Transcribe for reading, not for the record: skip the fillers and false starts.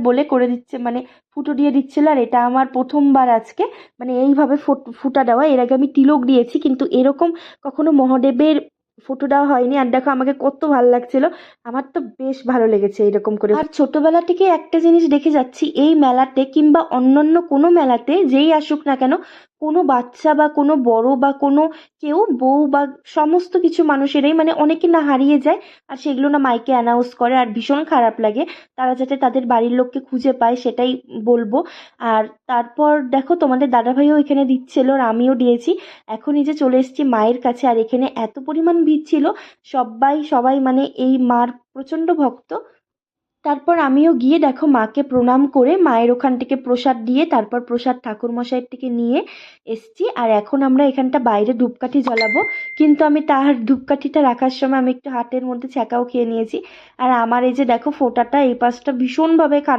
বলে করে দিচ্ছে, মানে ফুটো দিয়ে দিচ্ছিল। আর এটা আমার প্রথমবার আজকে মানে এইভাবে ফুটা দেওয়া। এর আগে আমি তিলক দিয়েছি, কিন্তু এরকম কখনো মহাদেবের ফটো দেওয়া হয়নি। আর দেখো আমাকে কত ভালো লাগছিল, আমার তো বেশ ভালো লেগেছে এরকম করে। আর ছোটবেলা থেকে একটা জিনিস দেখে যাচ্ছি, এই মেলাতে কিংবা অন্যান্য কোনো মেলাতে যেই আসুক না কেন, কোনো বাচ্চা বা কোনো বড় বা কোনো কেউ বউ বা সমস্ত কিছু মানুষেরাই মানে অনেকে না হারিয়ে যায়, আর সেগুলো না মাইকে অ্যানাউন্স করে, আর ভীষণ খারাপ লাগে। তারা যাতে তাদের বাড়ির লোককে খুঁজে পায় সেটাই বলবো। আর তারপর দেখো তোমাদের দাদাভাইও এখানে দিচ্ছিল আর আমিও দিয়েছি। এখন এই যে চলে এসেছি মায়ের কাছে, আর এখানে এত পরিমাণ ভিড় ছিল, সবাই মানে এই মার প্রচণ্ড ভক্ত। তারপর আমিও গিয়ে দেখো মাকে প্রণাম করে মায়ের ওখান থেকে প্রসাদ দিয়ে তারপর প্রসাদ ঠাকুরমশাইয়ের থেকে নিয়ে এসছি। আর এখন আমরা এখানটা বাইরে ধূপকাঠি জ্বালাবো, কিন্তু আমি তার ধূপকাঠিটা রাখার সময় আমি একটু হাতের মধ্যে ছ্যাঁকাও খেয়ে নিয়েছি। আর আমার এই যে দেখো ফোঁটাটা এই পাশটা ভীষণভাবে খারাপ